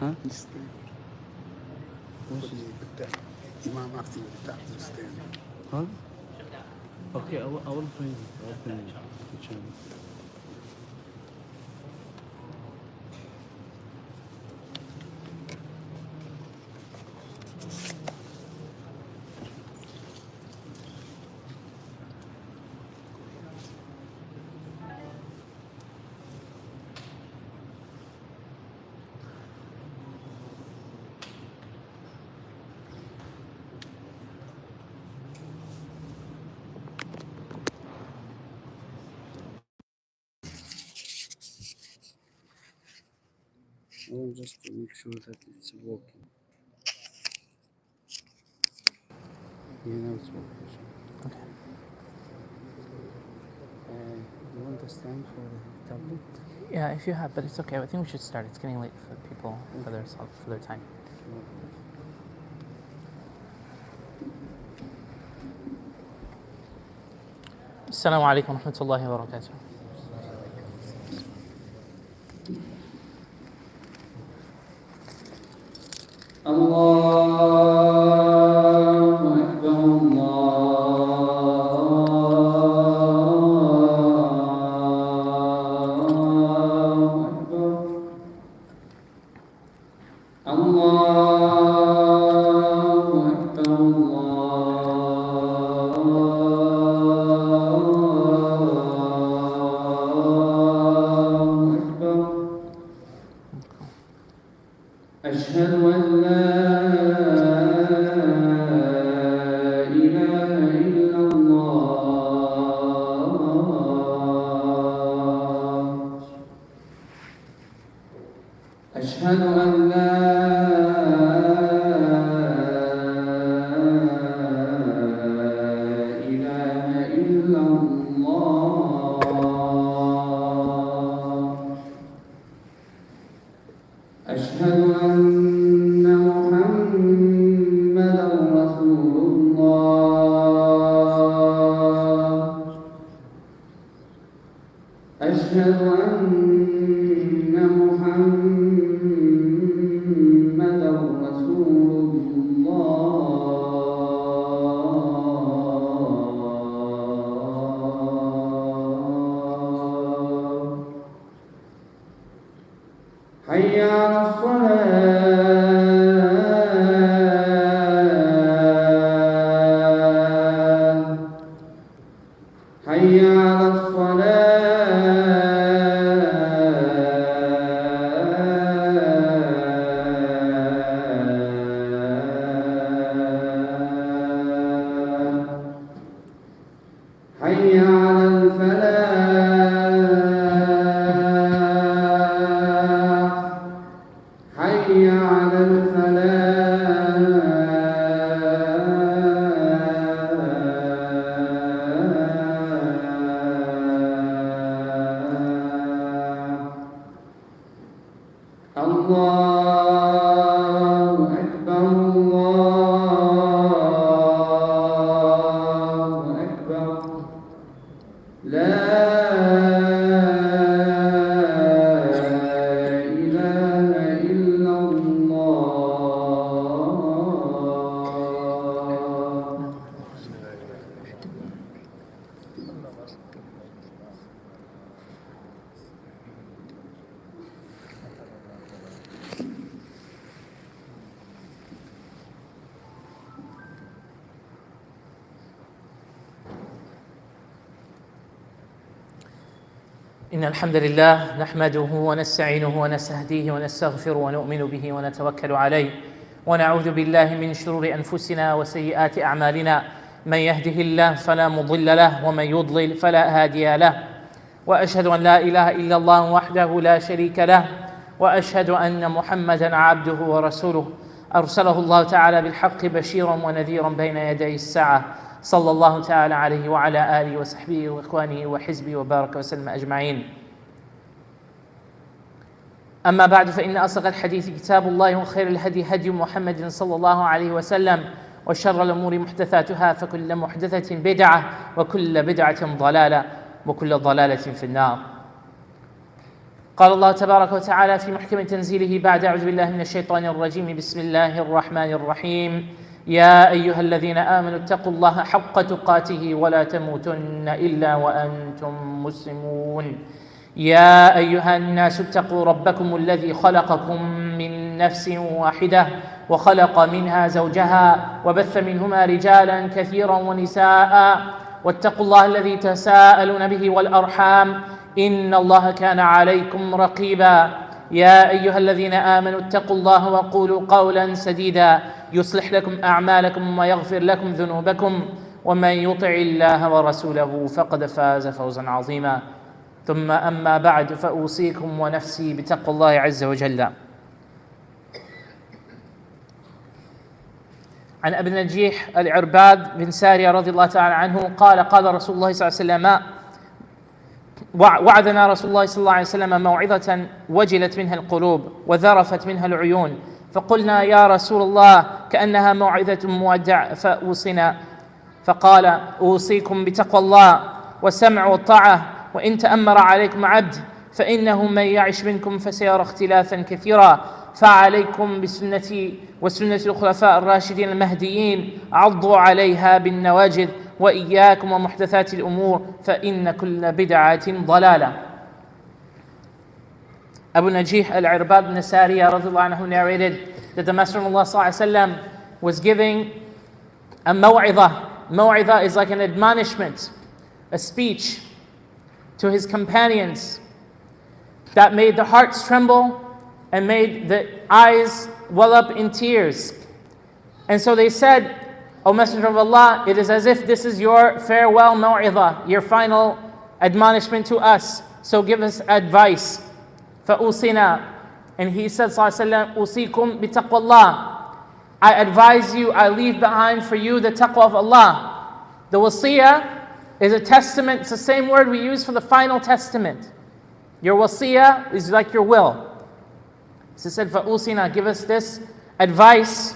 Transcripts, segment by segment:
ها؟ إمام أكتب بتاع فلسطين. ها؟ اوكي اول فين ان شاء الله. Just to make sure that it's working. Now it's working. Okay. You want the stand for the tablet? Yeah, if you have, but it's okay. I think we should start. It's getting late for people for their time. السلام عليكم ورحمة الله وبركاته. الله أكبر الله أكبر الله أكبر الله أكبر أشهد أن لا إله إلا الله أشهد أن لا إله إلا الله أشهد أن محمدًا رسول الله أشهد أن محمدًا رسول الله حي على الصلاة حي على الصلاة حي على الفلاح حي على الفلاح الله أكبر الله أكبر لا إله إلا الله إن الحمد لله نحمده ونستعينه ونستهديه ونستغفره ونؤمن به ونتوكل عليه ونعوذ بالله من شرور أنفسنا وسيئات أعمالنا من يهده الله فلا مضل له ومن يضلل فلا هادي له وأشهد أن لا إله إلا الله وحده لا شريك له وأشهد أن محمدًا عبده ورسوله أرسله الله تعالى بالحق بشيرا ونذيرا بين يدي الساعة صلى الله تعالى عليه وعلى آله وصحبه وإخوانه وحزبه وبارك وسلم أجمعين. أما بعد فإن أصدق الحديث كتاب الله وخير الهدي هدي محمد صلى الله عليه وسلم وشر الأمور محدثاتها فكل محدثة بدعة وكل بدعة ضلالة وكل ضلالة في النار. قال الله تبارك وتعالى في محكم تنزيله بعد أعوذ بالله من الشيطان الرجيم بسم الله الرحمن الرحيم يا أيها الذين آمنوا اتقوا الله حق تقاته ولا تموتن إلا وأنتم مسلمون يا أيها الناس اتقوا ربكم الذي خلقكم من نفس واحدة وخلق منها زوجها وبث منهما رجالا كثيرا ونساء واتقوا الله الذي تساءلون به والأرحام إن الله كان عليكم رقيبا يا أيها الذين آمنوا اتقوا الله وقولوا قولا سديدا يصلح لكم أعمالكم ويغفر لكم ذنوبكم ومن يطع الله ورسوله فقد فاز فوزا عظيما ثم أما بعد فأوصيكم ونفسي بتقوى الله عز وجل. عن أبي نجيح العرباد بن سارية رضي الله تعالى عنه قال قال رسول الله صلى الله عليه وسلم وعدنا رسول الله صلى الله عليه وسلم موعظة وجلت منها القلوب وذرفت منها العيون فقلنا يا رسول الله كأنها موعظة مودع فأوصنا فقال أوصيكم بتقوى الله والسمع والطاعة وإن تأمر عليكم عبد فإنه من يعش منكم فسيرى اختلافا كثيرا فعليكم بسنتي وسنة الخلفاء الراشدين المهديين عضوا عليها بالنواجذ وإياكم ومحدثات الأمور فإن كل بدعة ضلالة. Abu Najih al-Irbad bin Sariya radhiallahu anhu narrated that the Messenger of Allah sallallahu alaihi wasallam was giving a maw'idah. Maw'idah is like an admonishment, a speech to his companions that made the hearts tremble and made the eyes well up in tears. And so they said, O Messenger of Allah, it is as if this is your farewell maw'idah, your final admonishment to us. So give us advice. فَأُوصِنَا. And he said, sallallahu alaihi wasallam, أُوصِيكُم بِتَقْوَى اللَّهِ. I advise you, I leave behind for you the taqwa of Allah. The wasiyah is a testament. It's the same word we use for the final testament. Your wasiyah is like your will. So he said, فَأُوصِنَا, give us this advice.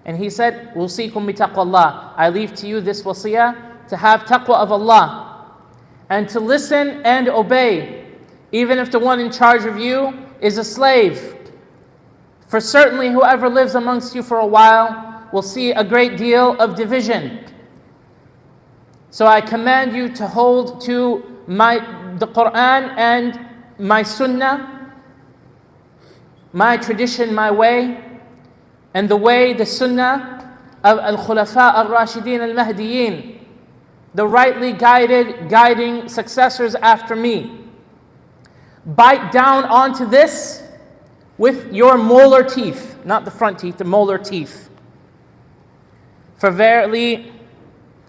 And he said, أُوصِيكُم بِتَقْوَى اللَّهِ. I leave to you this wasiyah to have taqwa of Allah and to listen and obey, even if the one in charge of you is a slave. For certainly whoever lives amongst you for a while will see a great deal of division. So I command you to hold to the Quran and my sunnah, my tradition, my way, and the way, the sunnah of al-Khulafa al-Rashidin al-Mahdiyin, the rightly guiding successors after me. Bite down onto this with your molar teeth, not the front teeth, the molar teeth. For verily,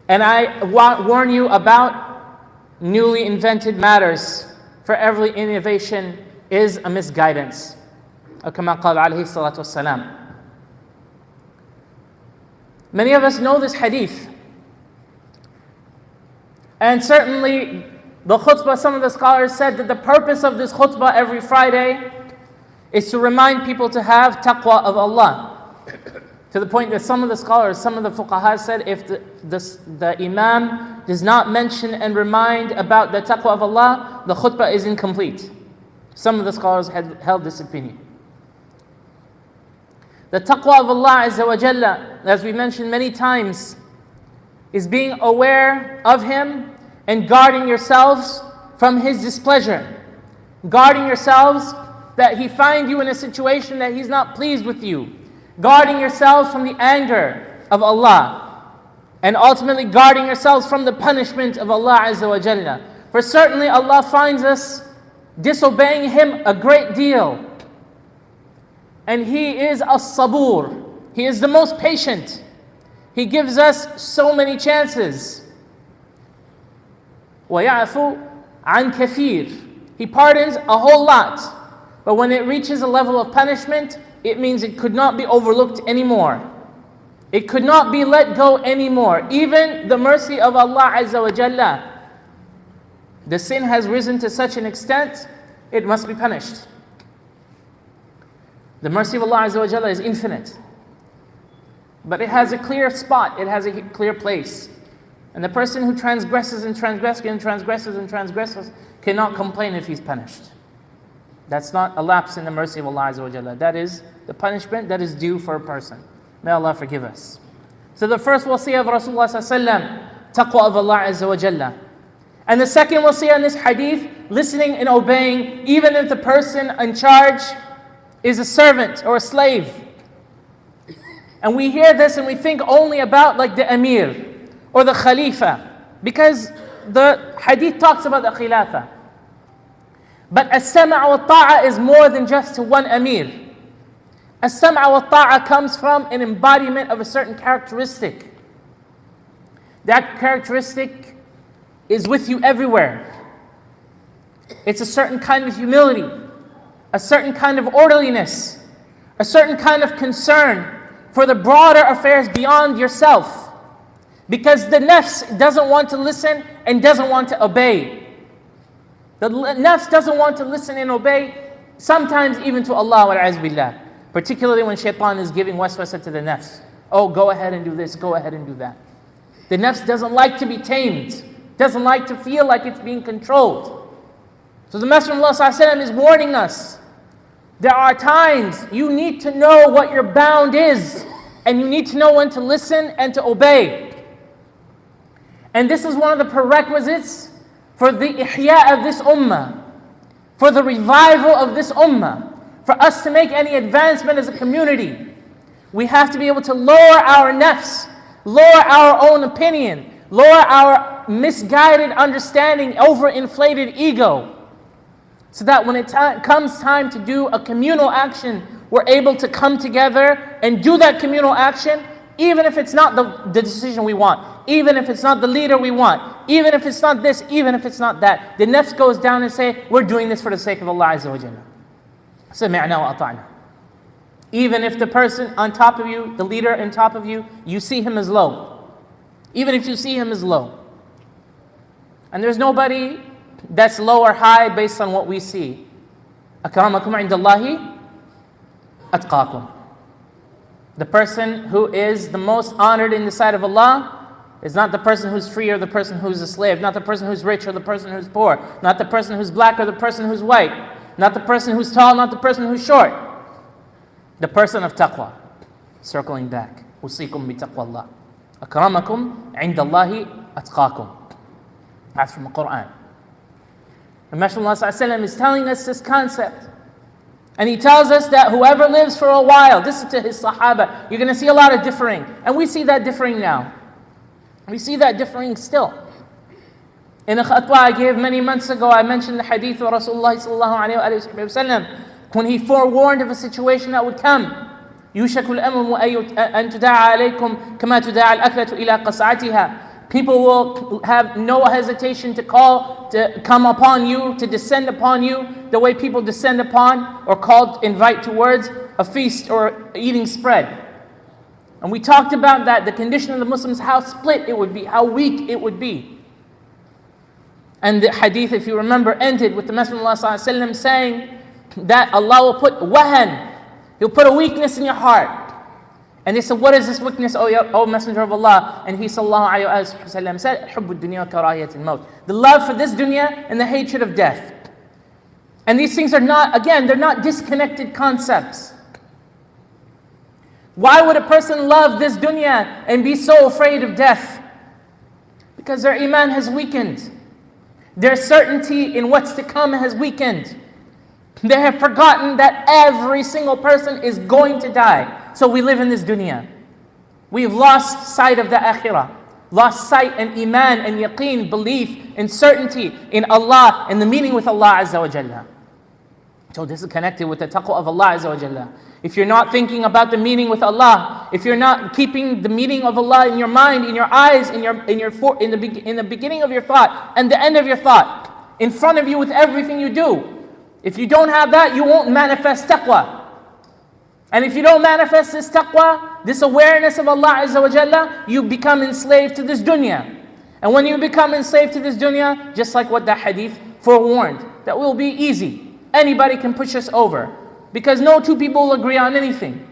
and I warn you about newly invented matters, for every innovation is a misguidance. Or kama qala alayhi salatu wassalam. Many of us know this hadith. And certainly the khutbah, some of the scholars said that the purpose of this khutbah every Friday is to remind people to have taqwa of Allah. To the point that some of the scholars, some of the fuqaha said if the imam does not mention and remind about the taqwa of Allah, the khutbah is incomplete. Some of the scholars had held this opinion. The taqwa of Allah Azza wa Jalla, as we mentioned many times, is being aware of Him and guarding yourselves from His displeasure. Guarding yourselves that He find you in a situation that He's not pleased with you. Guarding yourselves from the anger of Allah. And ultimately guarding yourselves from the punishment of Allah Azza wa Jalla. For certainly Allah finds us disobeying Him a great deal. And He is as-sabur. He is the most patient. He gives us so many chances. وَيَعْفُ عَنْ كَثِيرٍ. He pardons a whole lot. But when it reaches a level of punishment, it means it could not be overlooked anymore. It could not be let go anymore. Even the mercy of Allah Azza wa Jalla. The sin has risen to such an extent, it must be punished. The mercy of Allah Azza wa Jalla is infinite. But it has a clear spot, it has a clear place. And the person who transgresses and transgresses and transgresses and transgresses cannot complain if he's punished. That's not a lapse in the mercy of Allah Azza wa Jalla. That is the punishment that is due for a person. May Allah forgive us. So the first wasiyah of Rasulullah sallallahu alaihi wasallam, taqwa of Allah Azza wa Jalla. And the second wasiyah in this hadith, listening and obeying, even if the person in charge is a servant or a slave. And we hear this and we think only about like the Amir or the Khalifa, because the hadith talks about the Khilafah. But as-sam'a wa ta'a is more than just to one Amir. As-sam'a wa ta'a comes from an embodiment of a certain characteristic. That characteristic is with you everywhere. It's a certain kind of humility, a certain kind of orderliness, a certain kind of concern for the broader affairs beyond yourself. Because the nafs doesn't want to listen and doesn't want to obey. The nafs doesn't want to listen and obey, sometimes even to Allah wal-'az billah. Particularly when shaitan is giving waswasa to the nafs. Oh, go ahead and do this, go ahead and do that. The nafs doesn't like to be tamed, doesn't like to feel like it's being controlled. So the Messenger of Allah sallallahu alaihi wasallam is warning us. There are times you need to know what your bound is, and you need to know when to listen and to obey. And this is one of the prerequisites for the ihya of this ummah, for the revival of this ummah, for us to make any advancement as a community. We have to be able to lower our nafs, lower our own opinion, lower our misguided understanding, overinflated ego, so that when it comes time to do a communal action, we're able to come together and do that communal action, even if it's not the decision we want, even if it's not the leader we want, even if it's not this, even if it's not that. The nafs goes down and say, we're doing this for the sake of Allah Azza wa Jalla. Sami'na wa ata'na. Even if the person on top of you, the leader on top of you, you see him as low. Even if you see him as low. And there's nobody that's low or high based on what we see. Akramakum indallahi atqakum. The person who is the most honored in the sight of Allah is not the person who's free or the person who's a slave, not the person who's rich or the person who's poor, not the person who's black or the person who's white, not the person who's tall, not the person who's short. The person of taqwa. Circling back. Usikum bi taqwallah. Akramakum indallahi atqakum. That's from the Quran. The Messenger of Allah is telling us this concept. And he tells us that whoever lives for a while, this is to his Sahaba, you're going to see a lot of differing. And we see that differing now. We see that differing still. In a khatwa I gave many months ago, I mentioned the hadith of Rasulullah sallallahu alayhi wa sallam, when he forewarned of a situation that would come. يُوشَكُ الْأَمْرُ أَن تُدَاعَ عَلَيْكُمْ كَمَا تُدَاعَ الْأَكْلَةُ إِلَىٰ قَصْعَتِهَا. People will have no hesitation to come upon you, to descend upon you, the way people descend upon or invite towards a feast or eating spread. And we talked about that, the condition of the Muslims, how split it would be, how weak it would be. And the hadith, if you remember, ended with the Messenger of Allah ﷺ saying that Allah will put wahan, He'll put a weakness in your heart. And they said, what is this weakness, O Messenger of Allah? And he sallallahu alayhi wa sallam said, حُبُّ الدُّنْيَا وَكَرَاهِيَةِ الْمَوْتِ. The love for this dunya and the hatred of death. And these things are not, again, they're not disconnected concepts. Why would a person love this dunya and be so afraid of death? Because their iman has weakened. Their certainty in what's to come has weakened. They have forgotten that every single person is going to die. So we live in this dunya. We've lost sight of the akhirah. Lost sight and iman and yaqeen, belief and certainty in Allah and the meaning with Allah Azza wa Jalla. So this is connected with the taqwa of Allah Azza wa Jalla. If you're not thinking about the meaning with Allah, if you're not keeping the meaning of Allah in your mind, in your eyes, in the beginning of your thought and the end of your thought, in front of you with everything you do, if you don't have that, you won't manifest taqwa. And if you don't manifest this taqwa, this awareness of Allah Azza wa Jalla, you become enslaved to this dunya. And when you become enslaved to this dunya, just like what the hadith forewarned, that will be easy. Anybody can push us over. Because no two people will agree on anything.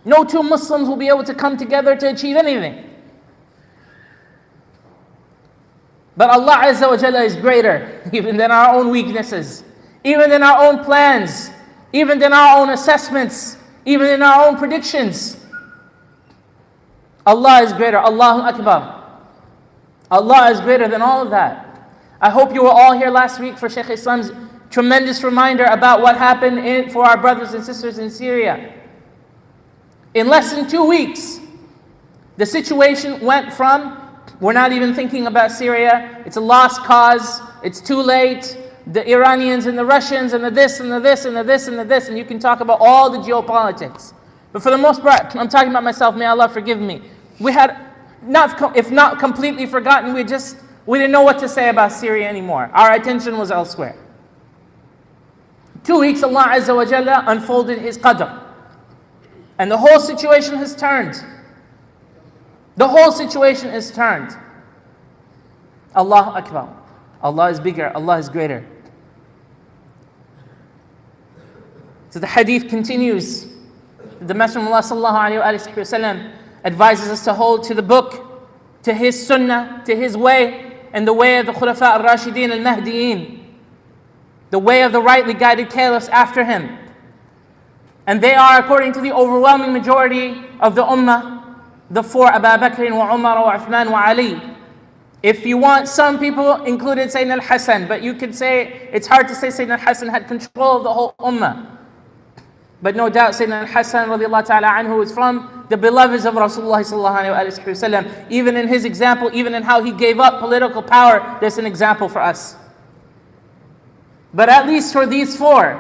No two Muslims will be able to come together to achieve anything. But Allah Azza wa Jalla is greater even than our own weaknesses. even in our own plans, even in our own assessments, even in our own predictions. Allah is greater. Allahu Akbar. Allah is greater than all of that. I hope you were all here last week for Shaykh Islam's tremendous reminder about what happened for our brothers and sisters in Syria. In less than 2 weeks, the situation went from, we're not even thinking about Syria, it's a lost cause, it's too late, the Iranians and the Russians and the this and the this and the this and the this, and you can talk about all the geopolitics. But for the most part, I'm talking about myself, may Allah forgive me. We had, if not completely forgotten, we didn't know what to say about Syria anymore. Our attention was elsewhere. 2 weeks, Allah Azza wa Jalla unfolded His qadr. And the whole situation has turned. The whole situation is turned. Allahu Akbar. Allah is bigger, Allah is greater. So the hadith continues. The Messenger of Allah sallallahu alayhi wa sallam advises us to hold to the book, to his sunnah, to his way, and the way of the Khulafa al-Rashideen al-Mahdiyin, the way of the rightly guided caliphs after him. And they are, according to the overwhelming majority of the ummah, the four Abu Bakr wa Umar wa Uthman wa Ali. If you want, some people included Sayyidina al-Hasan, but you could say, it's hard to say Sayyidina al-Hasan had control of the whole ummah. But no doubt Sayyidina al-Hasan radiallahu ta'ala anhu is from the beloveds of Rasulullah sallallahu alayhi wa sallam. Even in his example, even in how he gave up political power, there's an example for us. But at least for these four,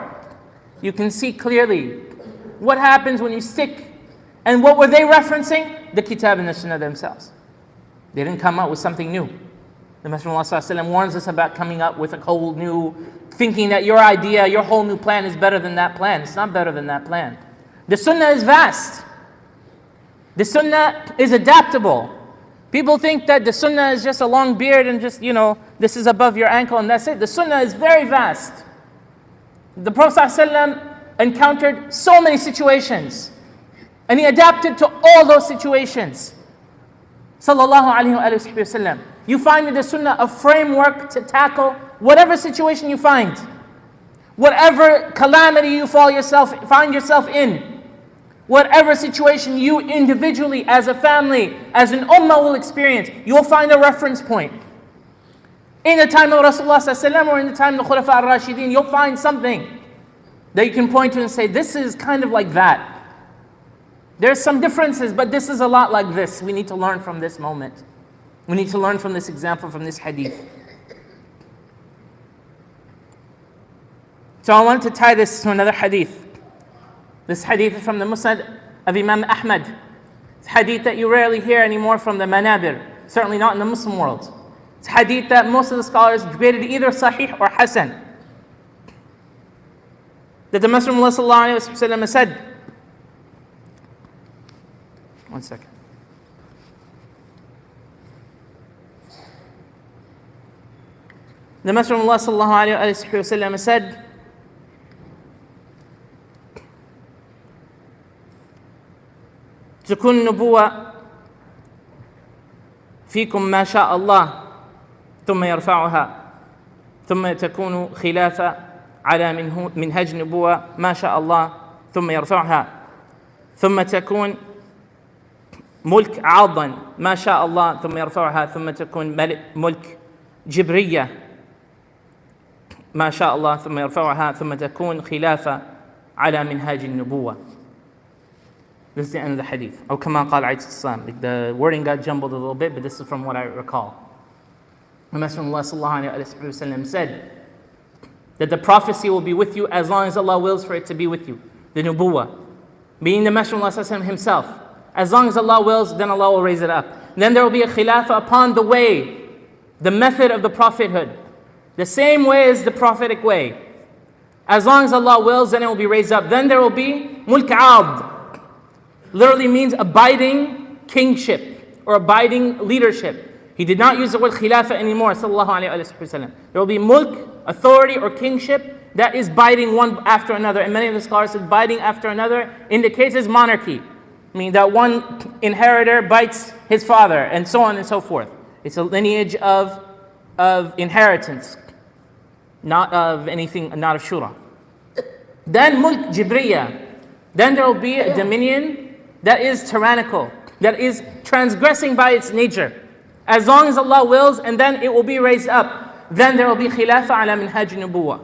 you can see clearly what happens when you stick. And what were they referencing? The Kitab and the Sunnah themselves. They didn't come up with something new. The Messenger of Allah sallallahu alayhi wa sallam warns us about coming up with a whole new, thinking that your idea, your whole new plan is better than that plan. It's not better than that plan. The Sunnah is vast. The Sunnah is adaptable. People think that the Sunnah is just a long beard and just, this is above your ankle and that's it. The Sunnah is very vast. The Prophet ﷺ encountered so many situations, and he adapted to all those situations. Sallallahu alayhi wa sallam. You find in the Sunnah a framework to tackle whatever situation you find, whatever calamity you find yourself in, whatever situation you individually, as a family, as an ummah will experience, you'll find a reference point. In the time of Rasulullah sallallahu alaihi wasallam or in the time of the Khulafa al-Rashideen, you'll find something that you can point to and say, this is kind of like that. There's some differences, but this is a lot like this. We need to learn from this moment. We need to learn from this example, from this hadith. So I want to tie this to another hadith. This hadith is from the Musnad of Imam Ahmad. It's hadith that you rarely hear anymore from the Manabir, certainly not in the Muslim world. It's hadith that most of the scholars graded either Sahih or Hasan. That the Messenger of Allah sallallahu alayhi wa sallam said, one second. The Messenger of Allah sallallahu alayhi wa sallam said, تكون نبوة فيكم ما شاء الله ثم يرفعها ثم تكون خلافة على منهج نبوة ما شاء الله ثم يرفعها ثم تكون ملك عاضا ما شاء الله ثم يرفعها ثم تكون ملك جبرية ما شاء الله ثم يرفعها ثم تكون خلافة على منهاج النبوة. This is the end of the hadith. أو كما قال عليه الصلاة والسلام. The wording got jumbled a little bit, but this is from what I recall. The Messenger of Allah sallallahu alayhi wa sallam said that the prophecy will be with you as long as Allah wills for it to be with you. The nubuwah, meaning the Messenger of Allah sallallahu alayhi wa sallam himself. As long as Allah wills, then Allah will raise it up. Then there will be a khilafah upon the way, the method of the prophethood, the same way as the prophetic way. As long as Allah wills, then it will be raised up. Then there will be mulk aad. Literally means abiding kingship or abiding leadership. He did not use the word khilafah anymore, sallallahu alayhi wa sallam. There will be mulk, authority or kingship that is biting one after another. And many of the scholars said biting after another indicates his monarchy. Meaning that one inheritor bites his father and so on and so forth. It's a lineage of inheritance. not of anything, not of shura. Then mulk jibriya. Then there will be a dominion that is tyrannical, that is transgressing by its nature. As long as Allah wills, and then it will be raised up. Then there will be khilafa ala minhaj nubuwah.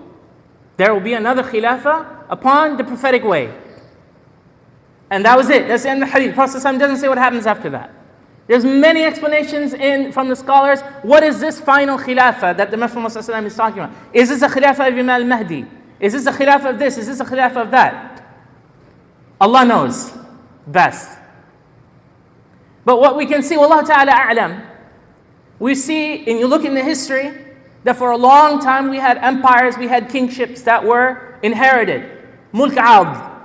There will be another khilafah upon the prophetic way. And that was it. That's the end of the hadith. Prophet ﷺ doesn't say what happens after that. There's many explanations from the scholars. What is this final khilafah that the Messenger ﷺ is talking about? Is this a khilafah of Imam al-Mahdi? Is this a khilafah of this? Is this a khilafah of that? Allah knows best. But what we can see, Wallahu ta'ala a'lam, we see, and you look in the history, that for a long time we had empires, we had kingships that were inherited. Mulk 'ard.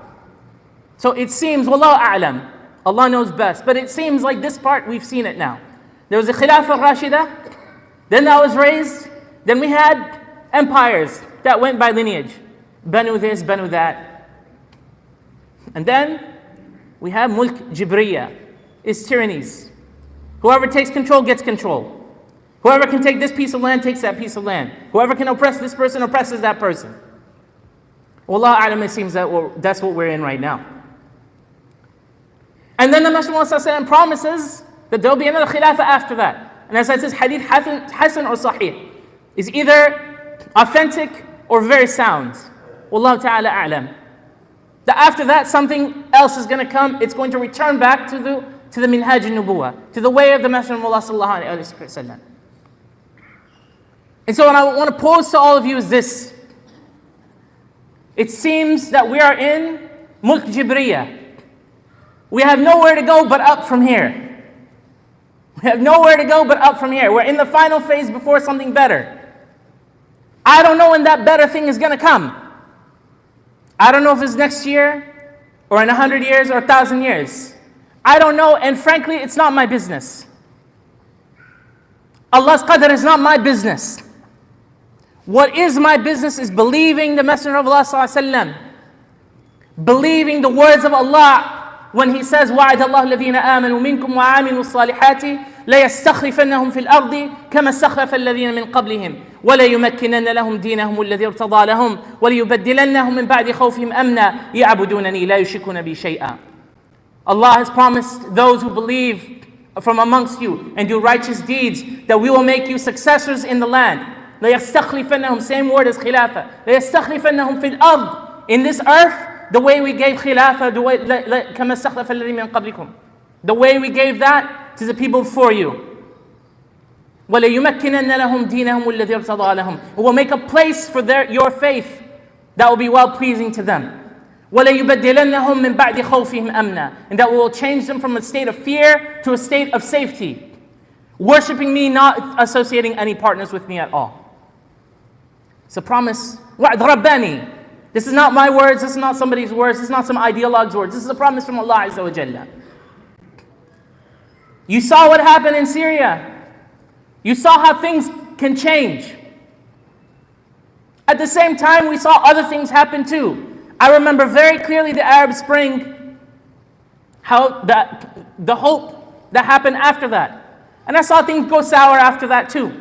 So it seems, Wallahu a'lam, Allah knows best, but it seems like this part, we've seen it now. There was a Khilafah al-Rashida, then that was raised, then we had empires that went by lineage. Banu this, Banu that. And then we have Mulk Jibriya, is tyrannies. Whoever takes control gets control. Whoever can take this piece of land takes that piece of land. Whoever can oppress this person oppresses that person. Wallahu a'lam, it seems that that's what we're in right now. And then the Messenger ﷺ promises that there will be another khilafah after that. And as I said, hadith hasan or sahih is either authentic or very sound. Wallahu ta'ala a'lam. That after that something else is going to come. It's going to return back to the minhaj al-nubuwah, to the way of the Messenger of Allah sallallahu alayhi wa sallam. And so what I want to pose to all of you is this. It seems that we are in Mulk Jibriya. We have nowhere to go but up from here. We have nowhere to go but up from here. We're in the final phase before something better. I don't know when that better thing is going to come. I don't know if it's next year or in 100 years or 1,000 years. I don't know, and frankly, it's not my business. Allah's qadr is not my business. What is my business is believing the Messenger of Allah sallallahu alaihi wasallam, believing the words of Allah when He says, وَعَدَ اللَّهُ الَّذِينَ آمَنُوا مِنكُمْ وَعَامِلُوا الصَّالِحَاتِ لَيَسْتَخْلِفَنَّهُمْ فِي الْأَرْضِ كَمَا اسْتَخْلَفَ الَّذِينَ مِنْ قَبْلِهِمْ وَلَيُمَكِّنَنَّ لَهُمْ دِينَهُمُ الَّذِي ارْتَضَىٰ لَهُمْ وَلَيُبَدِّلَنَّهُمْ مِنْ بَعْدِ خَوْفِهِمْ أَمْنًا يَعْبُدُونَنِي لَا يُشْرِكُونَ بِي شَيْئًا. Allah has promised those who believe from amongst you and do righteous deeds that we will make you successors in the land. لَيَسْتَخْلِفَنَّهُمْ, same word as khilafah. لَيَسْتَخْلِفَنَّهُمْ فِي الْأَرْضِ, in this earth, the way we gave khilafah, كَمَا اسْتَخْلَفَ الَّذِينَ مِنْ قَبْلِكُمْ, the way we gave that to the people before you. وَلَيُمَكِّنَنَّ لَهُمْ دِينَهُمُ الَّذِي ارْتَضَىٰ لَهُمْ, we will make a place for your faith that will be well-pleasing to them. وَلَيُبَدِّلَنَّهُمْ مِنْ بَعْدِ خَوْفِهِمْ أَمْنًا, and that will change them from a state of fear to a state of safety. Worshipping me, not associating any partners with me at all. It's a promise. وَعْدْ رَبَّانِي. This is not my words, this is not somebody's words, this is not some ideologue's words. This is a promise from Allah Azza wa Jalla. You saw what happened in Syria. You saw how things can change. At the same time, we saw other things happen too. I remember very clearly the Arab Spring, how the hope that happened after that. And I saw things go sour after that too.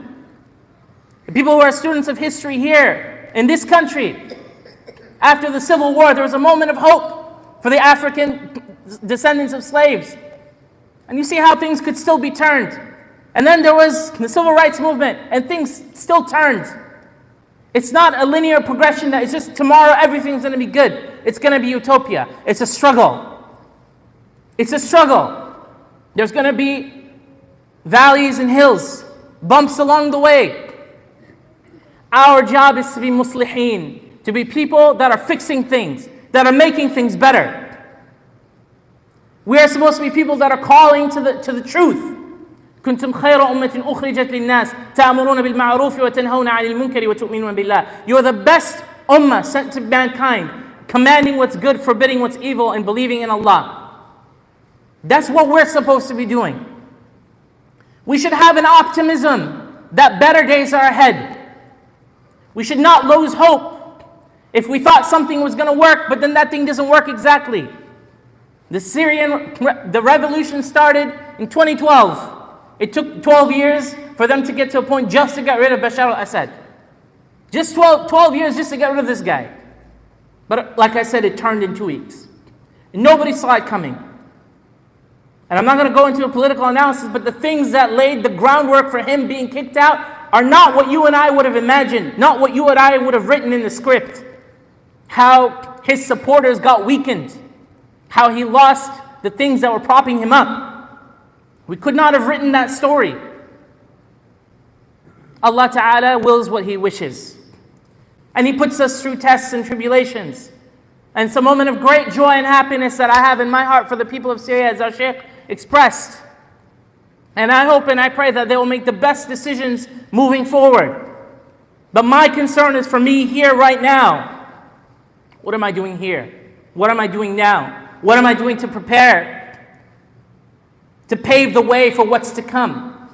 The people who are students of history here in this country, after the Civil War, there was a moment of hope for the African descendants of slaves. And you see how things could still be turned. And then there was the Civil Rights Movement, and things still turned. It's not a linear progression that it's just tomorrow everything's going to be good. It's going to be utopia. It's a struggle. It's a struggle. There's going to be valleys and hills, bumps along the way. Our job is to be muslihin, to be people that are fixing things, that are making things better. We are supposed to be people that are calling to the truth. كنتم خير أمة أخرجت للناس تأمرون بالمعروف وتنهون عن المنكر وتؤمنون بالله. You are the best ummah sent to mankind, commanding what's good, forbidding what's evil, and believing in Allah. That's what we're supposed to be doing. We should have an optimism that better days are ahead. We should not lose hope if we thought something was going to work, but then that thing doesn't work exactly. The revolution started in 2012. It took 12 years for them to get to a point just to get rid of Bashar al-Assad. Just 12 years just to get rid of this guy. But like I said, it turned in 2 weeks. And nobody saw it coming. And I'm not going to go into a political analysis, but the things that laid the groundwork for him being kicked out are not what you and I would have imagined, not what you and I would have written in the script. How his supporters got weakened, how he lost the things that were propping him up. We could not have written that story. Allah Ta'ala wills what He wishes. And He puts us through tests and tribulations. And it's a moment of great joy and happiness that I have in my heart for the people of Syria, as our Shaykh expressed. And I hope and I pray that they will make the best decisions moving forward. But my concern is for me here right now. What am I doing here? What am I doing now? What am I doing to prepare? To pave the way for what's to come?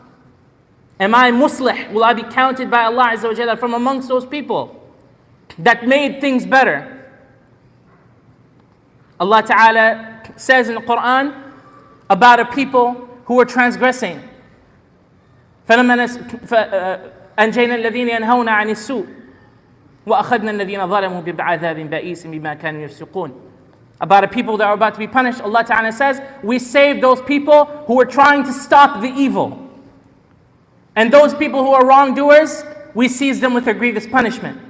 Am I muslih? Will I be counted by Allah Azza wa Jalla from amongst those people that made things better? Allah Ta'ala says in the Quran about a people who were transgressing. أنجينا الذين ينهون عن السوء وأخذنا الذين ظلموا بعذاب بئيس بما كانوا يفسقون. About a people that are about to be punished, Allah Ta'ala says, we saved those people who were trying to stop the evil. And those people who are wrongdoers, we seized them with a grievous punishment.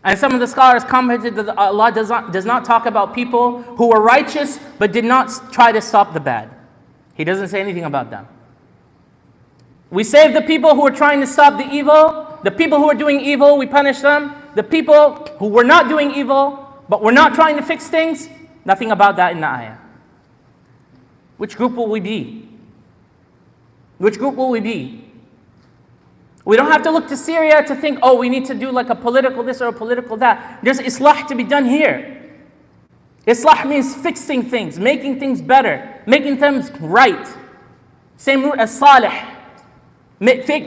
And some of the scholars commented that Allah does not talk about people who were righteous but did not try to stop the bad. He doesn't say anything about them. We saved the people who were trying to stop the evil. The people who were doing evil, we punished them. The people who were not doing evil but were not trying to fix things, nothing about that in the ayah. Which group will we be? Which group will we be? We don't have to look to Syria to think, oh, we need to do like a political this or a political that. There's islah to be done here. Islah means fixing things, making things better, making things right. Same root as salih.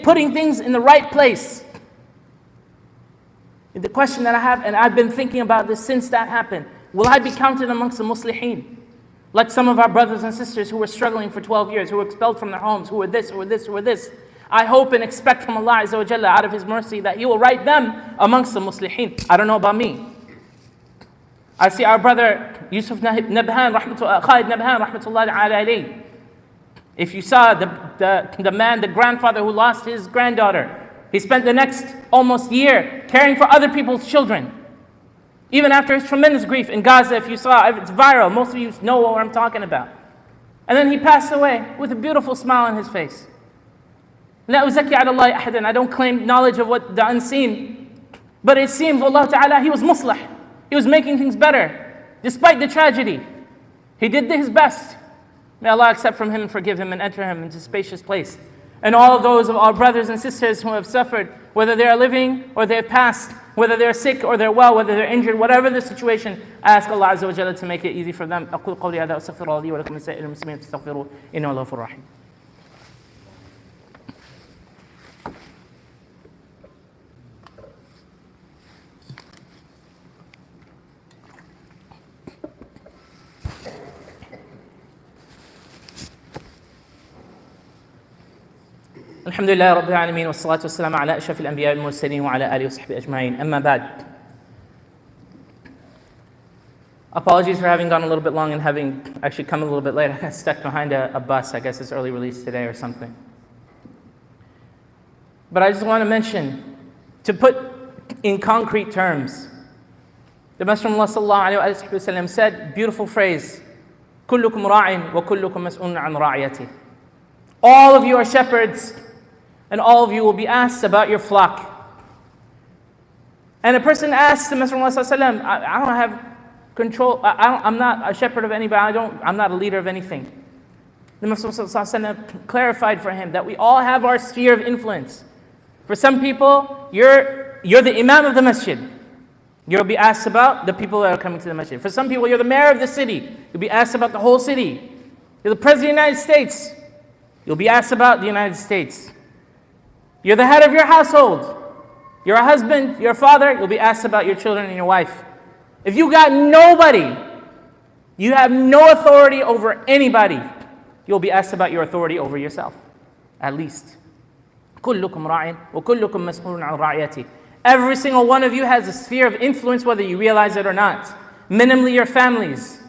Putting things in the right place. The question that I have, and I've been thinking about this since that happened, will I be counted amongst the muslihin? Like some of our brothers and sisters who were struggling for 12 years, who were expelled from their homes, who were this, who were this, who were this. I hope and expect from Allah Azza wa Jalla, out of His mercy, that He will write them amongst the muslihin. I don't know about me. I see our brother Yusuf Khalid Nabhan, rahmatullahi alayhi. If you saw the man, the grandfather who lost his granddaughter, he spent the next almost year caring for other people's children. Even after his tremendous grief in Gaza, if you saw, it's viral, most of you know what I'm talking about. And then he passed away with a beautiful smile on his face. لا أزكي على الله أحدا. I don't claim knowledge of what the unseen, but it seems, Allah Ta'ala, he was muslih. He was making things better, despite the tragedy. He did his best. May Allah accept from him and forgive him and enter him into a spacious place. And all of those of our brothers and sisters who have suffered, whether they are living or they have passed, whether they're sick or they're well, whether they're injured, whatever the situation, I ask Allah Azza wa Jalla to make it easy for them. أقول قولي هذا وأستغفر الله لي ولكم ولسائر المسلمين فاستغفروه إنه هو الغفور الرحيم. الحمد لله رب العالمين والصلاة والسلام على أشرف الأنبياء والمرسلين وعلى آله وصحبه أجمعين. أما بعد. Apologies for having gone a little bit long and having actually come a little bit late. I got stuck behind a bus. I guess it's early release today or something. But I just want to mention, to put in concrete terms, the Messenger of Allah sallallahu alayhi wa sallam said, beautiful phrase, كلكم راع وكلكم مسؤول عن رعيته. All of you are shepherds, and all of you will be asked about your flock. And a person asks the Messenger of Allah, I don't have control, I'm not a shepherd of anybody, I'm not a leader of anything. The Messenger of Allah clarified for him that we all have our sphere of influence. For some people, you're the imam of the masjid. You'll be asked about the people that are coming to the masjid. For some people, you're the mayor of the city. You'll be asked about the whole city. You're the president of the United States. You'll be asked about the United States. You're the head of your household. You're a husband, you're a father, you'll be asked about your children and your wife. If you got nobody, you have no authority over anybody, you'll be asked about your authority over yourself, at least. كلكم راع وكلكم مسؤول عن رعيته. Every single one of you has a sphere of influence whether you realize it or not. Minimally your families.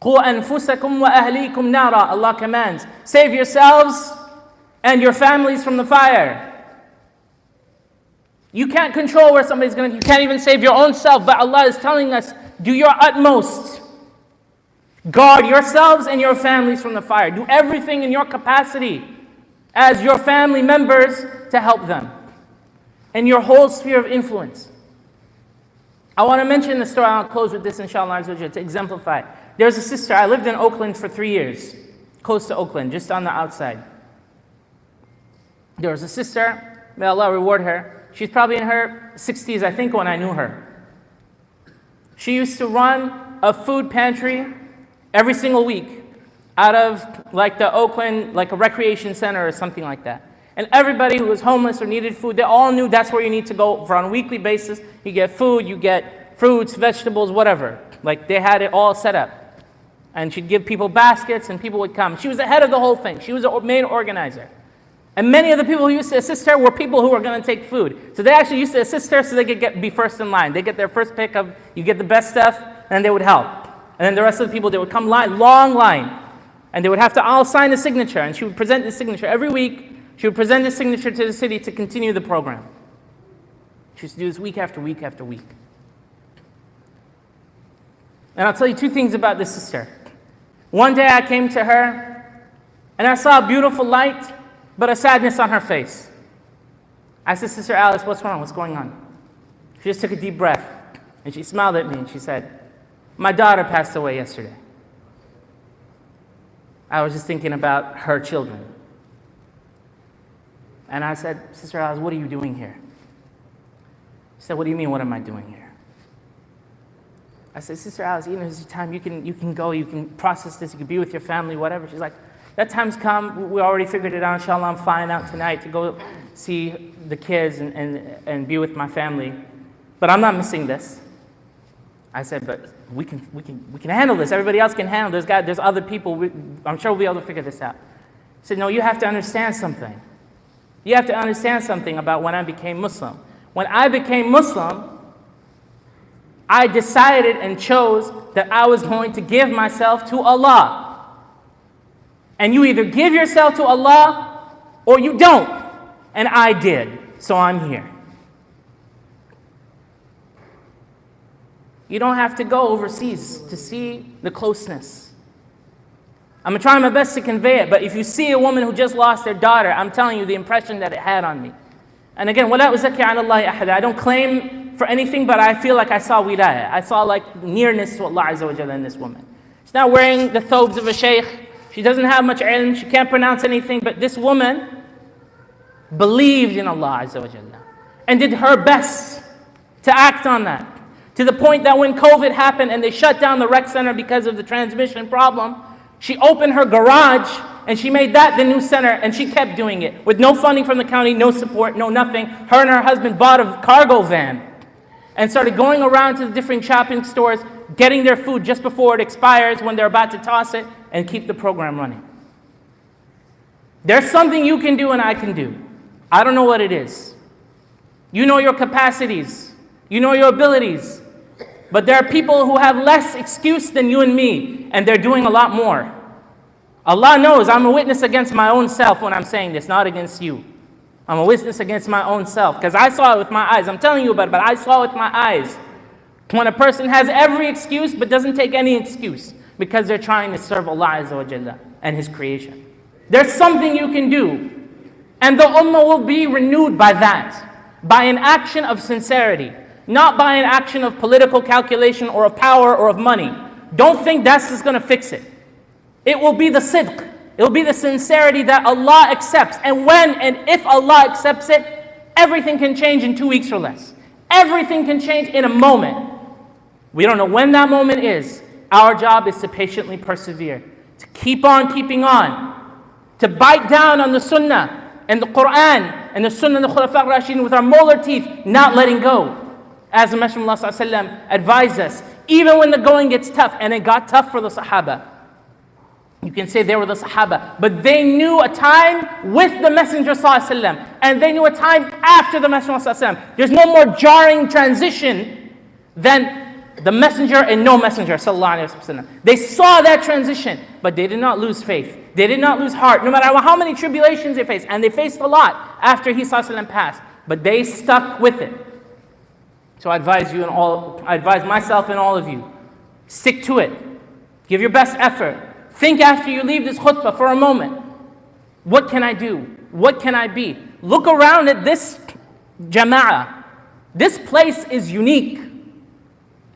قُوا أَنفُسَكُمْ وَأَهْلِيكُمْ نَارًا. Allah commands, save yourselves and your families from the fire. You can't control where somebody's going to, you can't even save your own self, but Allah is telling us, do your utmost. Guard yourselves and your families from the fire. Do everything in your capacity as your family members to help them. And your whole sphere of influence. I want to mention the story, I'll close with this inshallah to exemplify. There's a sister, I lived in Oakland for 3 years, close to Oakland, just on the outside. There was a sister, may Allah reward her. She's probably in her 60s, I think, when I knew her. She used to run a food pantry every single week out of like the Oakland, like a recreation center or something like that. And everybody who was homeless or needed food, they all knew that's where you need to go for on a weekly basis. You get food, you get fruits, vegetables, whatever. Like they had it all set up. And she'd give people baskets and people would come. She was the head of the whole thing. She was the main organizer. And many of the people who used to assist her were people who were going to take food. So they actually used to assist her so they could be first in line. They get their first pick of, you get the best stuff, and they would help. And then the rest of the people, they would come long line. And they would have to all sign a signature. And she would present the signature every week. She would present the signature to the city to continue the program. She used to do this week after week after week. And I'll tell you 2 things about this sister. One day I came to her and I saw a beautiful light, but a sadness on her face. I said, Sister Alice, what's wrong? What's going on? She just took a deep breath and she smiled at me and she said, my daughter passed away yesterday. I was just thinking about her children. And I said, Sister Alice, what are you doing here? She said, what do you mean, what am I doing here? I said, Sister Alice, there's a time you can go, you can process this, you can be with your family, whatever. She's like, that time's come, we already figured it out, inshallah, I'm flying out tonight to go see the kids and be with my family. But I'm not missing this. I said, but we can handle this. Everybody else can handle this. There's other people, I'm sure we'll be able to figure this out. I said, no, you have to understand something. You have to understand something about when I became Muslim. When I became Muslim, I decided and chose that I was going to give myself to Allah. And you either give yourself to Allah or you don't. And I did, so I'm here. You don't have to go overseas to see the closeness. I'm trying my best to convey it, but if you see a woman who just lost their daughter, I'm telling you the impression that it had on me. And again, وَلَا أُزَكِّي عَلَى اللَّهِ أَحَدًا. I don't claim for anything, but I feel like I saw wilayah. I saw like nearness to Allah Azza wa Jalla in this woman. She's not wearing the thobes of a shaykh. She doesn't have much ilm. She can't pronounce anything, but this woman believed in Allah Azza wa Jalla and did her best to act on that. To the point that when COVID happened and they shut down the rec center because of the transmission problem, she opened her garage and she made that the new center, and she kept doing it with no funding from the county, no support, no nothing. Her and her husband bought a cargo van and started going around to the different shopping stores, getting their food just before it expires when they're about to toss it, and keep the program running. There's something you can do and I can do. I don't know what it is. You know your capacities. You know your abilities. But there are people who have less excuse than you and me, and they're doing a lot more. Allah knows I'm a witness against my own self when I'm saying this, not against you. I'm a witness against my own self, because I saw it with my eyes. I'm telling you about it, but I saw it with my eyes. When a person has every excuse, but doesn't take any excuse, because they're trying to serve Allah Azza wa Jalla and His creation. There's something you can do, and the ummah will be renewed by that, by an action of sincerity. Not by an action of political calculation or of power or of money. Don't think that's just going to fix it. It will be the sidq. It will be the sincerity that Allah accepts. And when and if Allah accepts it, everything can change in 2 weeks or less. Everything can change in a moment. We don't know when that moment is. Our job is to patiently persevere, to keep on keeping on, to bite down on the sunnah and the Quran and the sunnah of the Khulafa al-Rashidin with our molar teeth, not letting go. As the Messenger of Allah advised us, even when the going gets tough, and it got tough for the Sahaba. You can say they were the Sahaba, but they knew a time with the Messenger ﷺ, and they knew a time after the Messenger ﷺ. There's no more jarring transition than the Messenger and no Messenger ﷺ. They saw that transition, but they did not lose faith. They did not lose heart, no matter how many tribulations they faced, and they faced a lot after he ﷺ passed, but they stuck with it. So I advise myself and all of you, stick to it. Give your best effort. Think after you leave this khutbah for a moment. What can I do? What can I be? Look around at this jama'ah. This place is unique.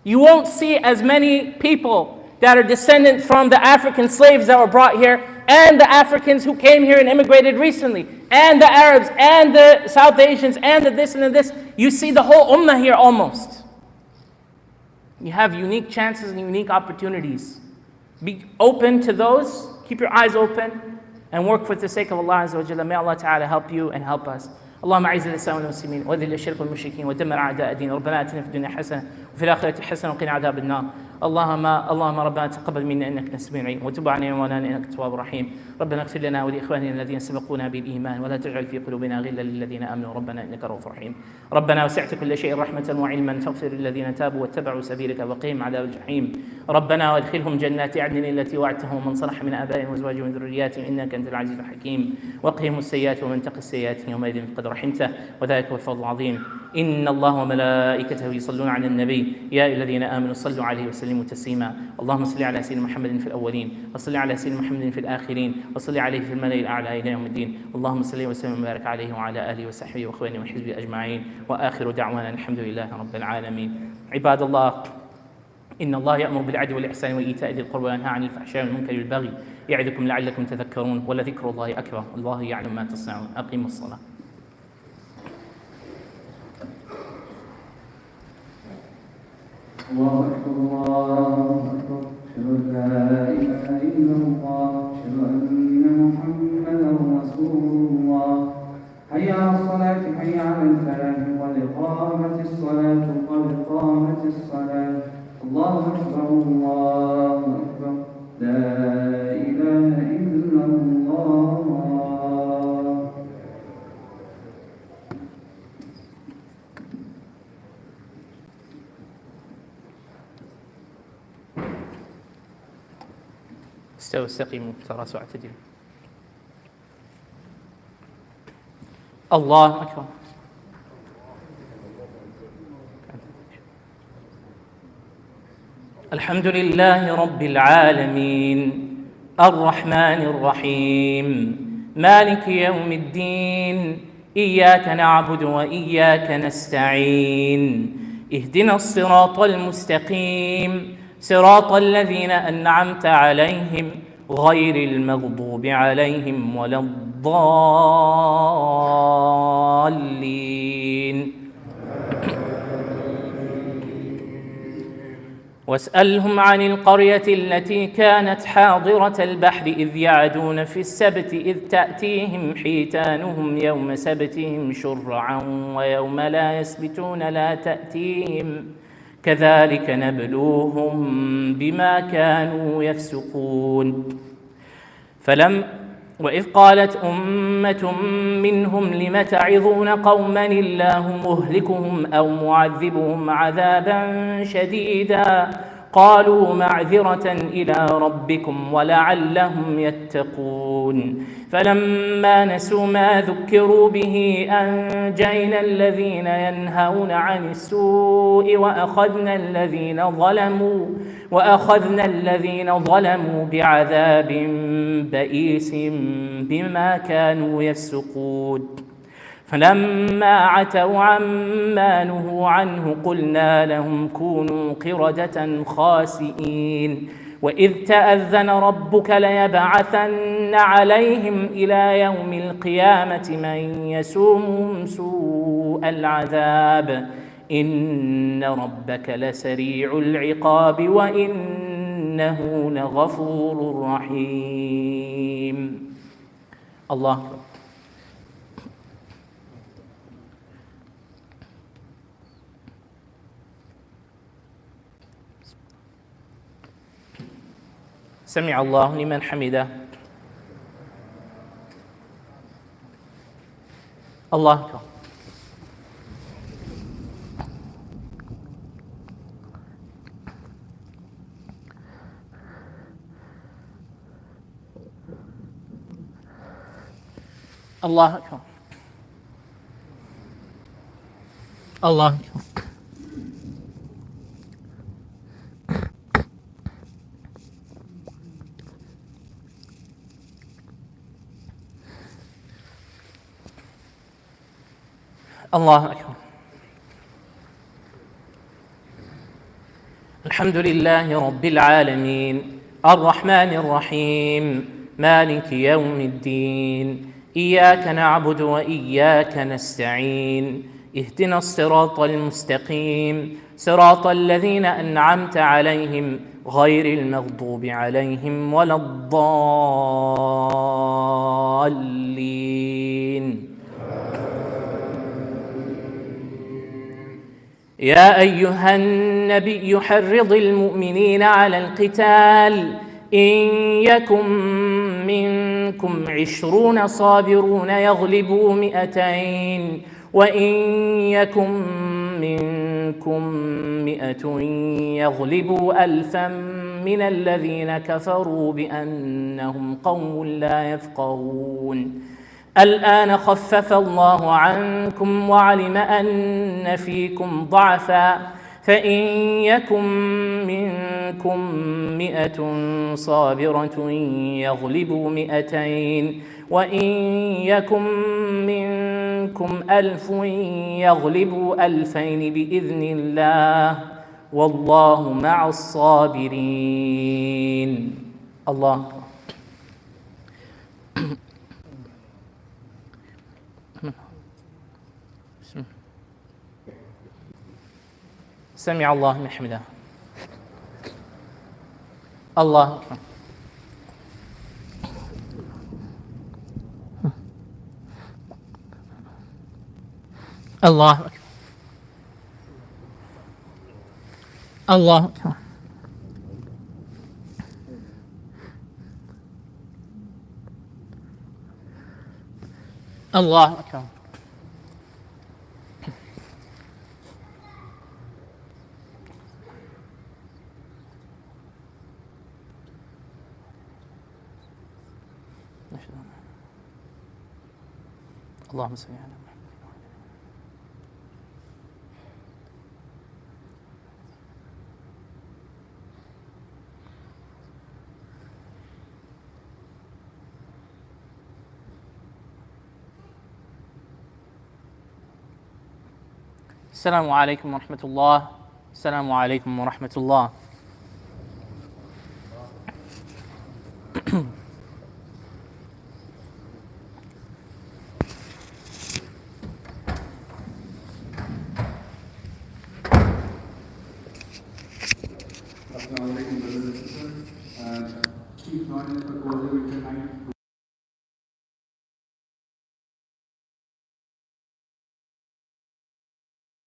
You won't see as many people that are descendant from the African slaves that were brought here, and the Africans who came here and immigrated recently, and the Arabs, and the South Asians, and the this and the this. You see the whole ummah here almost. You have unique chances and unique opportunities. Be open to those, keep your eyes open, and work for the sake of Allah Azza wa Jalla. May Allah Ta'ala help you and help us. اللهم اعز الاسلام والمسلمين واذل الشرك والمشركين ودمر اعداء الدين. ربنا اتنا في الدنيا حسنه وفي الاخره حسنه وقنا عذاب النار. اللهم ربنا تقبل منا انك انت السميع العليم وتب علينا مولانا انك التواب الرحيم. ربنا اغفر لنا ولاخواننا الذين سبقونا بالايمان ولا تجعل في قلوبنا غلا للذين امنوا ربنا انك رؤوف رحيم. ربنا وسعت كل شيء رحمه وعلما فاغفر للذين تابوا واتبعوا سبيلك وقهم عذاب الجحيم. ربنا وادخلهم جنات عدن التي وعدتهم ومن صلح من ابائهم وازواجهم وذرياتهم انك انت العزيز الحكيم. وقهم السيئات ومن تق السيئات يومئذ فقد رحمته وذلك هو الفضل العظيم. إن الله وملائكته يصلون على النبي يا أيها الذين آمنوا صلوا عليه وسلموا تسليما. اللهم صل على سيدنا محمد في الأولين وصل على سيدنا محمد في الآخرين وصل عليه في الملأ الأعلى إلى يوم الدين. اللهم صل وسلم وبارك عليه وعلى آله وصحبه وإخوانه وحزبه أجمعين. وآخر دعوانا الحمد لله رب العالمين. عباد الله، إن الله يأمر بالعدل والإحسان وإيتاء ذي القربى وينهى عن الفحشاء والمنكر والبغي يعظكم لعلكم تذكرون. ولذكر الله أكبر والله يعلم ما تصنعون. أقيموا الصلاة. الله أكبر الله أكبر أشهد أن لا إله إلا الله أشهد أن محمدا رسول الله. حي على الصلاة حي على الفلاح قد قامت الصلاة قد قامت الصلاة. الله أكبر الله أكبر لا إله إلا الله. استووا استقيموا تراصوا اعتدلوا. الله أكبر. الحمد لله رب العالمين الرحمن الرحيم مالك يوم الدين إياك نعبد وإياك نستعين اهدنا الصراط المستقيم صراط الذين أنعمت عليهم غير المغضوب عليهم ولا الضالين. واسألهم عن القرية التي كانت حاضرة البحر إذ يعدون في السبت إذ تأتيهم حيتانهم يوم سبتهم شرعا ويوم لا يسبتون لا تأتيهم كذلك نبلوهم بما كانوا يفسقون. وإذ قالت أمة منهم لم تعظون قوما الله مهلكهم أو معذبهم عذابا شديدا قالوا معذرة إلى ربكم ولعلهم يتقون. فلما نسوا ما ذكروا به أنجينا الذين ينهون عن السوء وأخذنا الذين ظلموا بعذاب بئيس بما كانوا يفسقون. فلما عتوا عما نهوا عنه قلنا لهم كونوا قردة خاسئين. وإذ تأذن ربك ليبعثن عليهم إلى يوم القيامة من يسومهم سوء العذاب إن ربك لسريع العقاب وإنه لغفور رحيم. الله أكبر. سمع الله لمن حمده. الله أكبر. الله أكبر. الله أكبر. الله أكبر. الحمد لله رب العالمين الرحمن الرحيم مالك يوم الدين إياك نعبد وإياك نستعين اهدنا الصراط المستقيم صراط الذين أنعمت عليهم غير المغضوب عليهم ولا الضالين. يا أيها النبي حرض المؤمنين على القتال إن يكن منكم 20 صابرون يغلبوا 200 وإن يكن منكم 100 يغلبوا 1000 من الذين كفروا بأنهم قوم لا يفقهون. الآن خفف الله عنكم وعلم أن فيكم ضعفا فإن يكن منكم 100 صابرة يغلبوا 200 وإن يكن منكم 1000 يغلبوا 2000 بإذن الله والله مع الصابرين. الله. سمع الله لمن حمده. الله أكبر. الله أكبر. الله أكبر. الله أكبر. اللهم صل على محمد. السلام عليكم ورحمة الله. السلام عليكم ورحمة الله. Assalamu alaikum, brothers and sisters. Please join us for closing